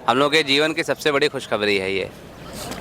हम लोग के जीवन की सबसे बड़ी खुशखबरी है ये,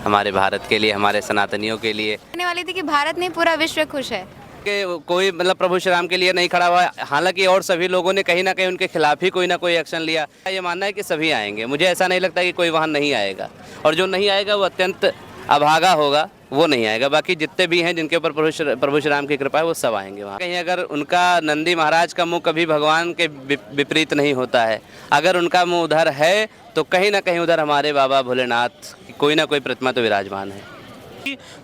हमारे भारत के लिए, हमारे सनातनियों के लिए। कहने वाली थी कि भारत नहीं पूरा विश्व खुश है। कि कोई मतलब प्रभु श्री राम के लिए नहीं खड़ा हुआ, हालांकि और सभी लोगों ने कहीं ना कहीं उनके खिलाफ ही कोई ना कोई एक्शन लिया। ये मानना है कि सभी आएंगे, मुझे ऐसा नहीं लगता कि कोई वहाँ नहीं आएगा, और जो नहीं आएगा वो अत्यंत अभागा होगा, वो नहीं आएगा। बाकी जितने भी हैं जिनके ऊपर प्रभु श्री राम की कृपा है वो सब आएंगे वहाँ। कहीं अगर उनका नंदी महाराज का मुंह कभी भगवान के विपरीत नहीं होता है, अगर उनका मुंह उधर है तो कहीं ना कहीं उधर हमारे बाबा भोलेनाथ की कोई ना कोई प्रतिमा तो विराजमान है।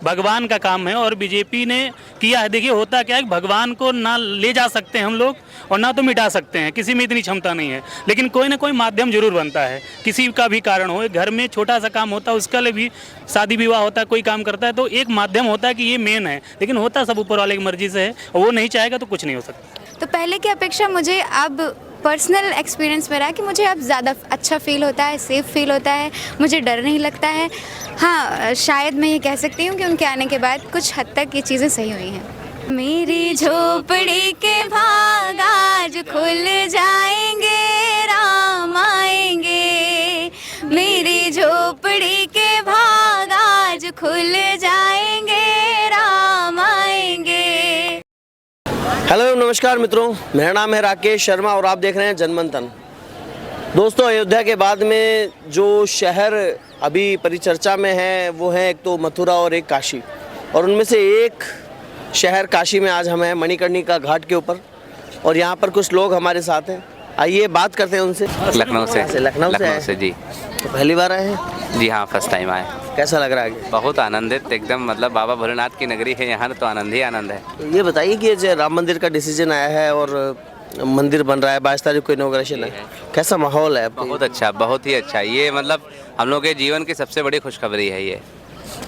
भगवान का काम है और बीजेपी ने किया है। देखिए होता क्या है, भगवान को ना ले जा सकते हैं हम लोग और ना तो मिटा सकते हैं, किसी में इतनी क्षमता नहीं है, लेकिन कोई ना कोई माध्यम जरूर बनता है। किसी का भी कारण हो, घर में छोटा सा काम होता है, उसका लिए भी शादी विवाह होता है, कोई काम करता है तो एक माध्यम होता है कि ये मेन है, लेकिन होता सब ऊपर वाले की मर्जी से है, और वो नहीं चाहेगा तो कुछ नहीं हो सकता। तो पहले की अपेक्षा मुझे अब पर्सनल एक्सपीरियंस मेरा है कि मुझे अब ज़्यादा अच्छा फील होता है, सेफ फील होता है, मुझे डर नहीं लगता है। हाँ, शायद मैं ये कह सकती हूँ कि उनके आने के बाद कुछ हद तक ये चीज़ें सही हुई हैं। मेरी झोपड़ी के भाग आज खुल जाएंगे, राम आएंगे। मेरी झोपड़ी के भाग आज खुल जाएंगे, राम आएंगे। हेलो नमस्कार मित्रों, मेरा नाम है राकेश शर्मा और आप देख रहे हैं जनमंथन। दोस्तों, अयोध्या के बाद में जो शहर अभी परिचर्चा में है वो है एक तो मथुरा और एक काशी, और उनमें से एक शहर काशी में आज हम हैं मणिकर्णिका घाट के ऊपर, और यहाँ पर कुछ लोग हमारे साथ हैं। आइए बात करते हैं उनसे। लखनऊ से जी। तो पहली बार आए हैं? जी हाँ, फर्स्ट टाइम आए। कैसा लग रहा है? बहुत आनंदित एकदम, मतलब बाबा भोलेनाथ की नगरी है यहाँ, तो आनंद ही आनंद है। तो ये बताइए कि जो राम मंदिर का डिसीजन आया है और मंदिर बन रहा है, 22 तारीख को इनॉग्रेशन है, कैसा माहौल है? बहुत अच्छा, बहुत ही अच्छा। ये मतलब हम लोग के जीवन की सबसे बड़ी खुशखबरी है ये,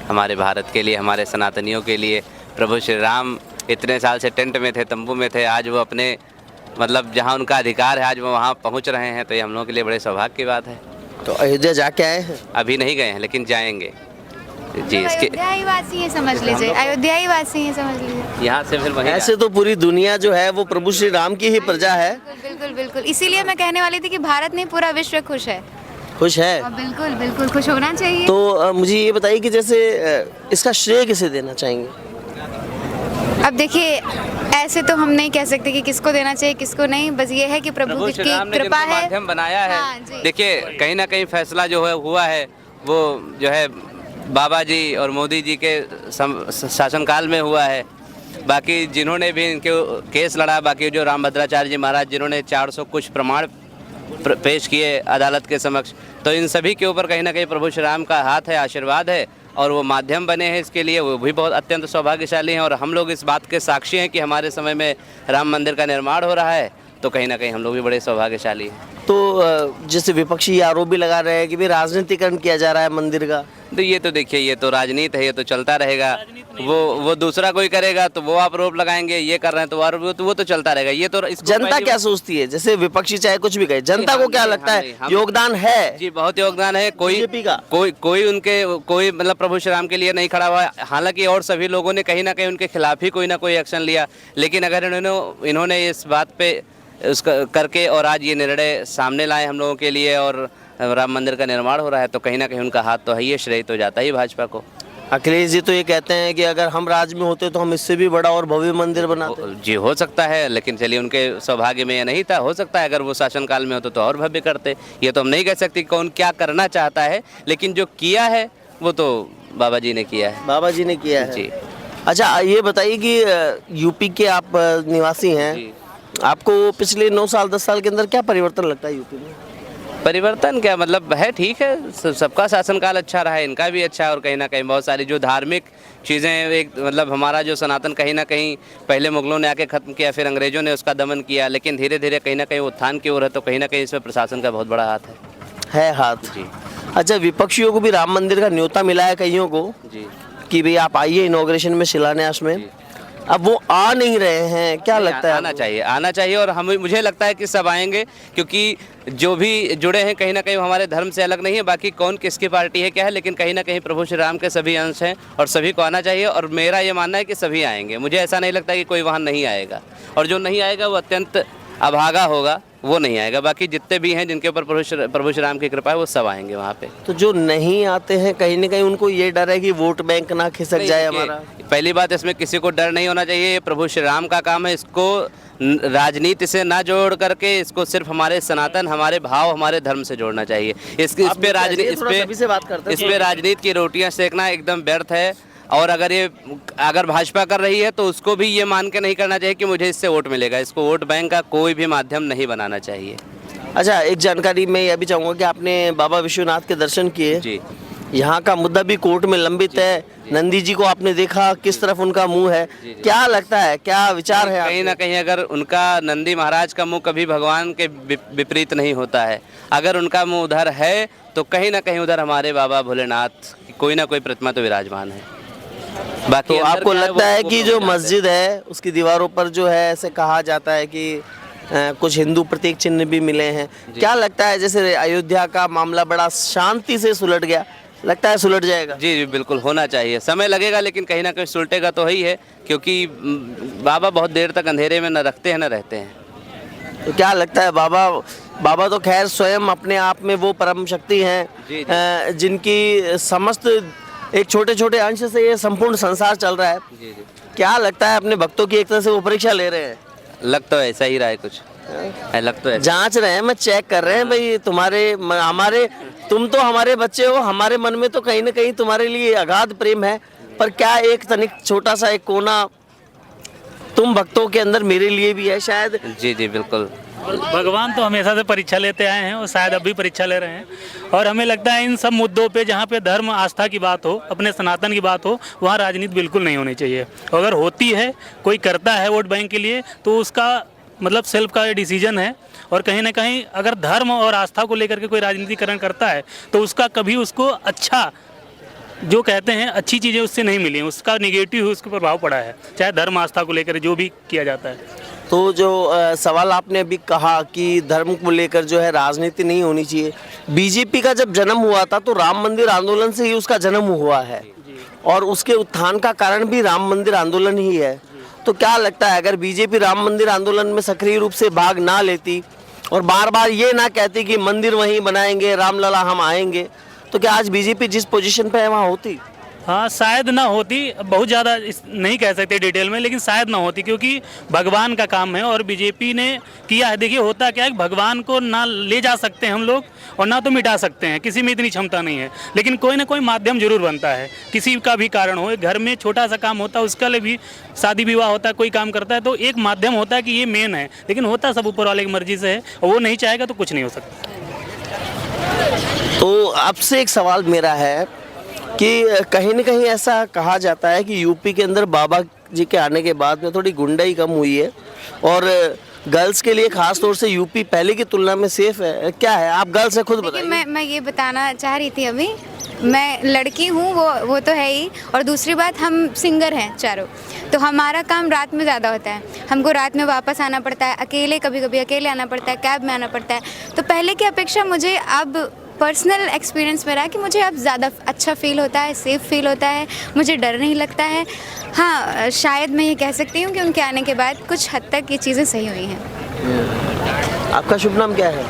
हमारे भारत के लिए, हमारे सनातनियों के लिए। प्रभु श्री राम इतने साल से टेंट में थे, तंबू में थे, आज वो अपने मतलब जहाँ उनका अधिकार है आज वो वहाँ पहुँच रहे हैं, तो ये हम लोगों के लिए बड़े सौभाग्य की बात है। तो अयोध्या जाके आए हैं? अभी नहीं गए हैं लेकिन जाएंगे जी। इसके अयोध्याई वासी है, समझ लीजिए, अयोध्याई वासी है, समझ लीजिए। यहाँ से फिर वहीं ऐसे तो पूरी दुनिया जो है वो प्रभु श्री राम की ही प्रजा है। बिल्कुल बिल्कुल, इसीलिए मैं कहने वाली थी कि भारत नहीं पूरा विश्व खुश है। खुश है? बिल्कुल बिल्कुल, खुश होना चाहिए। तो मुझे ये बताइए कि जैसे इसका श्रेय किसे देना चाहेंगे? अब देखिए, ऐसे तो हम नहीं कह सकते कि किसको देना चाहिए किसको नहीं, बस ये है कि प्रभु की कृपा है, माध्यम बनाया है। हाँ, जी। देखिए कहीं ना कहीं फैसला जो है हुआ है वो जो है बाबा जी और मोदी जी के शासनकाल में हुआ है। बाकी जिन्होंने भी इनके केस लड़ा, बाकी जो रामभद्राचार्य जी महाराज जिन्होंने 400 कुछ प्रमाण पेश किए अदालत के समक्ष, तो इन सभी के ऊपर कहीं ना कहीं प्रभु श्री राम का हाथ है, आशीर्वाद है, और वो माध्यम बने हैं इसके लिए, वो भी बहुत अत्यंत सौभाग्यशाली हैं। और हम लोग इस बात के साक्षी हैं कि हमारे समय में राम मंदिर का निर्माण हो रहा है, तो कहीं ना कहीं हम लोग भी बड़े सौभाग्यशाली हैं। तो जैसे विपक्षी आरोप भी लगा रहे हैं कि भी राजनीतिकरण किया जा रहा है मंदिर का। तो ये तो देखिए, ये तो राजनीति है, ये तो चलता रहेगा। वो दूसरा कोई करेगा तो वो आरोप लगाएंगे, ये कर रहे हैं तो वो तो चलता रहेगा। ये तो जनता क्या सोचती है? जैसे विपक्षी चाहे कुछ भी कहे, जनता को क्या लगता है? योगदान है जी, बहुत योगदान है। कोई मतलब प्रभु श्री राम के लिए नहीं खड़ा हुआ, हालांकि और सभी लोगों ने कहीं ना कहीं उनके खिलाफ ही कोई ना कोई एक्शन लिया, लेकिन अगर इन्होंने इस बात पे उसका करके और आज ये निर्णय सामने लाए हम लोगों के लिए और राम मंदिर का निर्माण हो रहा है, तो कहीं ना कहीं उनका हाथ तो है, ये श्रेय तो जाता ही भाजपा को। अखिलेश जी तो ये कहते हैं कि अगर हम राज में होते तो हम इससे भी बड़ा और भव्य मंदिर बनाते। जी हो सकता है, लेकिन चलिए उनके सौभाग्य में यह नहीं था। हो सकता है अगर वो शासनकाल में होते तो और भव्य करते। ये तो हम नहीं कह सकते कौन क्या करना चाहता है, लेकिन जो किया है वो तो बाबा जी ने किया है। बाबा जी ने किया है जी। अच्छा, ये बताइए कि यूपी के आप निवासी हैं, आपको पिछले 9 साल 10 साल के अंदर क्या परिवर्तन लगता है यूपी में? परिवर्तन क्या मतलब है, ठीक है, सबका शासनकाल अच्छा रहा है, इनका भी अच्छा है, और कहीं ना कहीं बहुत सारी जो धार्मिक चीज़ें एक मतलब हमारा जो सनातन कहीं ना कहीं पहले मुगलों ने आके ख़त्म किया, फिर अंग्रेज़ों ने उसका दमन किया, लेकिन धीरे धीरे कहीं ना कहीं उत्थान की ओर है, तो कहीं ना कहीं इसमें प्रशासन का बहुत बड़ा हाथ है हाथ जी। अच्छा, विपक्षियों को भी राम मंदिर का न्योता मिला है कईयों को जी कि भाई आप आइए इनॉग्रेशन में, शिलान्यास में, अब वो आ नहीं रहे हैं, क्या लगता है? आना चाहिए और मुझे लगता है कि सब आएंगे, क्योंकि जो भी जुड़े हैं कहीं ना कहीं हमारे धर्म से अलग नहीं है। बाकी कौन किसकी पार्टी है क्या है, लेकिन कहीं ना कहीं प्रभु श्री राम के सभी अंश हैं और सभी को आना चाहिए, और मेरा ये मानना है कि सभी आएंगे। मुझे ऐसा नहीं लगता कि कोई वहाँ नहीं आएगा, और जो नहीं आएगा वो अत्यंत अभागा होगा, वो नहीं आएगा। बाकी जितने भी हैं जिनके ऊपर प्रभु श्री राम की कृपा है वो सब आएंगे वहाँ पे। तो जो नहीं आते हैं कहीं ना कहीं उनको ये डर है कि वोट बैंक ना खिसक जाए हमारा। पहली बात, इसमें किसी को डर नहीं होना चाहिए। ये प्रभु श्री राम का काम है, इसको राजनीति से ना जोड़ करके इसको सिर्फ हमारे सनातन, हमारे भाव, हमारे धर्म से जोड़ना चाहिए। इस पे राजनीति की रोटियां सेकना एकदम व्यर्थ है। और अगर भाजपा कर रही है तो उसको भी ये मान के नहीं करना चाहिए कि मुझे इससे वोट मिलेगा। इसको वोट बैंक का कोई भी माध्यम नहीं बनाना चाहिए। अच्छा, एक जानकारी मैं यह भी चाहूँगा कि आपने बाबा विश्वनाथ के दर्शन किए जी। यहाँ का मुद्दा भी कोर्ट में लंबित है। नंदी जी को आपने देखा, किस तरफ उनका मुंह है, क्या लगता है, क्या विचार है? कहीं ना कहीं अगर उनका नंदी महाराज का मुंह कभी भगवान के विपरीत नहीं होता है। अगर उनका मुंह उधर है तो कहीं ना कहीं उधर हमारे बाबा भोलेनाथ की कोई ना कोई प्रतिमा तो विराजमान है। बाकी तो आपको लगता है कि जो मस्जिद है उसकी दीवारों पर जो है ऐसे कहा जाता है कि कुछ हिंदू प्रतीक चिन्ह भी मिले हैं, क्या लगता है जैसे अयोध्या का मामला बड़ा शांति से सुलट गया, लगता है सुलट जाएगा? जी जी बिल्कुल, होना चाहिए। समय लगेगा लेकिन कहीं ना कहीं सुलटेगा तो ही है, क्योंकि बाबा बहुत देर तक अंधेरे में न रखते हैं न रहते हैं। तो क्या लगता है बाबा तो खैर स्वयं अपने आप में वो परम शक्ति हैं जिनकी समस्त एक छोटे छोटे अंश से ये संपूर्ण संसार चल रहा है। जी जी। क्या लगता है अपने भक्तों की एक तरह से वो परीक्षा ले रहे हैं? लग तो ऐसा ही रहा है कुछ, लग तो जांच रहे हैं, मैं चेक कर रहे हैं भाई तुम तो हमारे बच्चे हो, हमारे मन में तो कहीं ना कहीं तुम्हारे लिए अगाध प्रेम है, पर क्या एक तनिक छोटा सा एक कोना तुम भक्तों के अंदर मेरे लिए भी है शायद? जी जी बिल्कुल। भगवान तो हमेशा से परीक्षा लेते आए हैं और शायद अब भी परीक्षा ले रहे हैं। और हमें लगता है इन सब मुद्दों पे जहाँ पे धर्म आस्था की बात हो, अपने सनातन की बात हो, वहाँ राजनीति बिल्कुल नहीं होनी चाहिए। अगर होती है, कोई करता है वोट बैंक के लिए, तो उसका मतलब सेल्फ का डिसीजन है। और कहीं ना कहीं अगर धर्म और आस्था को लेकर के कोई राजनीतिकरण करता है तो उसका कभी उसको अच्छा, जो कहते हैं अच्छी चीज़ें उससे नहीं मिली, उसका निगेटिव उसके प्रभाव पड़ा है, चाहे धर्म आस्था को लेकर जो भी किया जाता है। तो जो सवाल आपने अभी कहा कि धर्म को लेकर जो है राजनीति नहीं होनी चाहिए, बीजेपी का जब जन्म हुआ था तो राम मंदिर आंदोलन से ही उसका जन्म हुआ है और उसके उत्थान का कारण भी राम मंदिर आंदोलन ही है। तो क्या लगता है अगर बीजेपी राम मंदिर आंदोलन में सक्रिय रूप से भाग ना लेती और बार बार ये ना कहती कि मंदिर वहीं बनाएंगे, रामलला हम आएंगे, तो क्या आज बीजेपी जिस पोजीशन पे है वहाँ होती? हाँ, शायद ना होती, बहुत ज़्यादा नहीं कह सकते डिटेल में, लेकिन शायद ना होती, क्योंकि भगवान का काम है और बीजेपी ने किया है। देखिए होता क्या है, भगवान को ना ले जा सकते हैं हम लोग और ना तो मिटा सकते हैं, किसी में इतनी क्षमता नहीं है, लेकिन कोई ना कोई माध्यम जरूर बनता है। किसी का भी कारण हो, घर में छोटा सा काम होता है, उसका लिए भी शादी विवाह होता है, कोई काम करता है तो एक माध्यम होता है कि ये मेन है, लेकिन होता सब ऊपर वाले की मर्जी से है और वो नहीं चाहेगा तो कुछ नहीं हो सकता। तो आपसे एक सवाल मेरा है कि कहीं न कहीं ऐसा कहा जाता है कि यूपी के अंदर बाबा जी के आने के बाद में थोड़ी गुंडाई कम हुई है और गर्ल्स के लिए खास तौर से यूपी पहले की तुलना में सेफ है, क्या है? आप गर्ल्स है, खुद बताइए। मैं ये बताना चाह रही थी अभी, मैं लड़की हूँ वो तो है ही, और दूसरी बात हम सिंगर हैं चारों, तो हमारा काम रात में ज़्यादा होता है, हमको रात में वापस आना पड़ता है, अकेले कभी कभी अकेले आना पड़ता है, कैब में आना पड़ता है। तो पहले की अपेक्षा मुझे अब पर्सनल एक्सपीरियंस मेरा है कि मुझे अब ज़्यादा अच्छा फील होता है, सेफ़ फील होता है, मुझे डर नहीं लगता है। हाँ, शायद मैं ये कह सकती हूँ कि उनके आने के बाद कुछ हद तक ये चीज़ें सही हुई हैं। आपका शुभ नाम क्या है?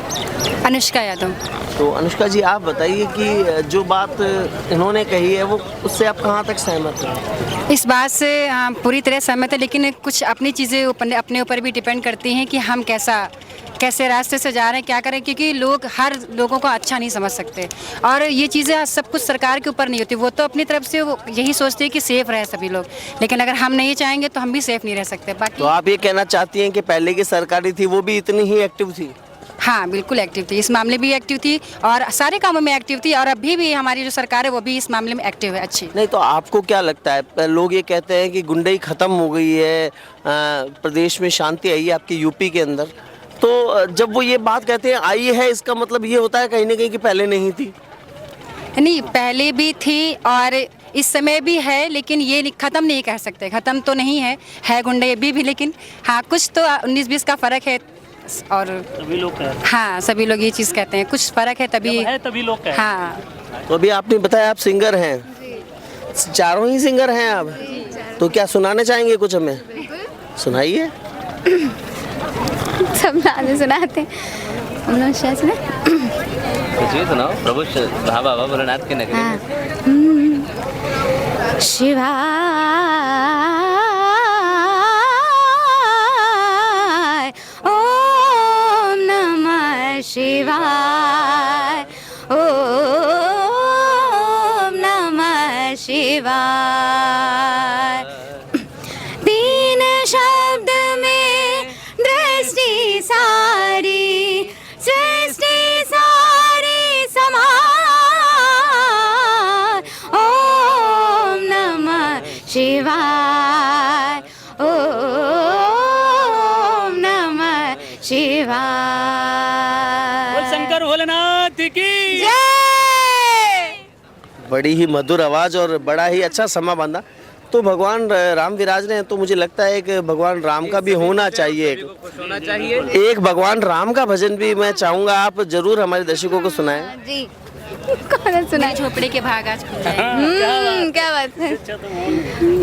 अनुष्का यादव। तो अनुष्का जी, आप बताइए कि जो बात इन्होंने कही है वो उससे आप कहाँ तक सहमत हैं? इस बात से पूरी तरह सहमत है, लेकिन कुछ अपनी चीज़ें अपने ऊपर भी डिपेंड करती हैं कि हम कैसे रास्ते से जा रहे हैं, क्या करें, क्योंकि हर लोगों को अच्छा नहीं समझ सकते और ये चीज़ें सब कुछ सरकार के ऊपर नहीं होती। वो तो अपनी तरफ से वो यही सोचते हैं कि सेफ़ रहे सभी लोग, लेकिन अगर हम नहीं चाहेंगे तो हम भी सेफ़ नहीं रह सकते। बाकी तो आप ये कहना चाहती हैं कि पहले की सरकारी थी वो भी इतनी ही एक्टिव थी? हाँ, बिल्कुल एक्टिव थी, इस मामले भी एक्टिव थी और सारे कामों में एक्टिव थी, और अभी भी हमारी जो सरकार है वो भी इस मामले में एक्टिव है, अच्छी। नहीं, तो आपको क्या लगता है, लोग ये कहते हैं कि गुंडाई खत्म हो गई है, प्रदेश में शांति आई है आपके यूपी के अंदर, तो जब वो ये बात कहते हैं आई है, इसका मतलब ये होता है कहीं ना कहीं कि पहले नहीं थी? नहीं, पहले भी थी और इस समय भी है, लेकिन ये ख़त्म नहीं कह सकते, ख़त्म तो नहीं है गुंडे भी, लेकिन हाँ कुछ तो 19-20 का फ़र्क है। और सभी लोग कहते हैं, हाँ सभी लोग ये चीज़ कहते हैं, कुछ फ़र्क है तभी लोग कहते हैं। हाँ, तो अभी आपने बताया आप सिंगर हैं, चारों ही सिंगर हैं आप, तो क्या सुनाने चाहेंगे कुछ हमें? सुनाइए। सब नाम सुनाते हैं हम लोग शायद सुना। कुछ भी सुनाओ। प्रभु बाबा भोलेनाथ के नगरी हाँ। शिवाय ओम नमः शिवाय ओम नमः शिवाय। तीन शब्द में दृष्टि सारी सृष्टि सारी समाय। ओम नमः शिवाय ओम नमः शिवाय। बोल शंकर भोलेनाथ की जय। बड़ी ही मधुर आवाज़ और बड़ा ही अच्छा समा बांधा। तो भगवान राम विराज रहे हैं, तो मुझे लगता है कि भगवान राम का भी होना चाहिए। होना चाहिए। एक भगवान राम का भजन भी मैं चाहूँगा आप जरूर हमारे दर्शकों को सुनाएं। जी कौन सुना? झोपड़ी के भाग आज खुल जाएंगे। क्या बात है।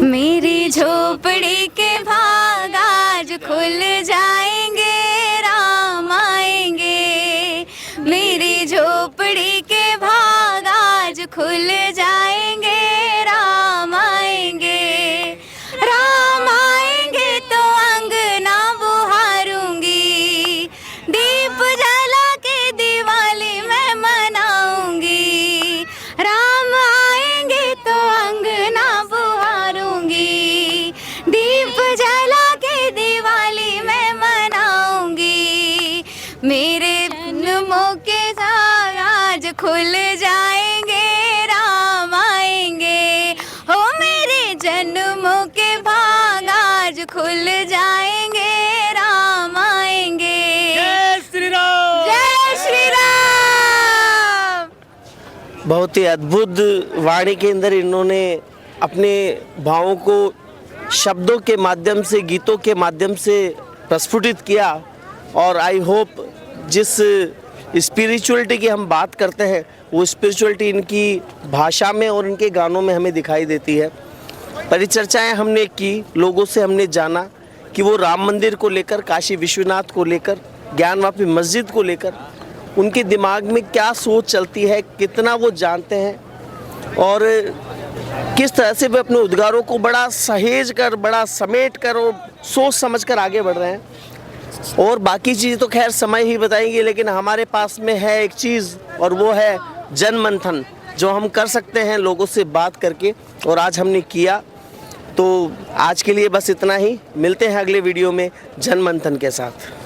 मेरी झोपड़ी के भाग आज खुल जाएंगे, राम आएंगे। मेरी झोपड़ी के भाग आज खुल जाएंगे, राम आएंगे। राम आएंगे तो अंगना बुहारूंगी, दीप जला के दिवाली मैं मनाऊंगी। राम आएंगे तो अंगना बुहारूंगी, दीप जला के दिवाली मैं मनाऊंगी। मेरे जन्मों के साथ आज खुल जाएंगे, राम आएंगे। हो मेरे जन्मों के भाग आज खुल जाएंगे, राम आएंगे। जय श्री राम। जय श्री राम। बहुत ही अद्भुत वाणी के अंदर इन्होंने अपने भावों को शब्दों के माध्यम से, गीतों के माध्यम से प्रस्फुटित किया। और आई होप जिस स्पिरिचुअलिटी की हम बात करते हैं वो स्पिरिचुअलिटी इनकी भाषा में और इनके गानों में हमें दिखाई देती है। परिचर्चाएं हमने की, लोगों से हमने जाना कि वो राम मंदिर को लेकर, काशी विश्वनाथ को लेकर, ज्ञानवापी मस्जिद को लेकर उनके दिमाग में क्या सोच चलती है, कितना वो जानते हैं और किस तरह से वे अपने उद्गारों को बड़ा सहेज कर, बड़ा समेट कर और सोच समझ कर आगे बढ़ रहे हैं। और बाकी चीज़ तो खैर समय ही बताएंगे, लेकिन हमारे पास में है एक चीज़ और वो है जनमंथन, जो हम कर सकते हैं लोगों से बात करके, और आज हमने किया। तो आज के लिए बस इतना ही। मिलते हैं अगले वीडियो में जनमंथन के साथ।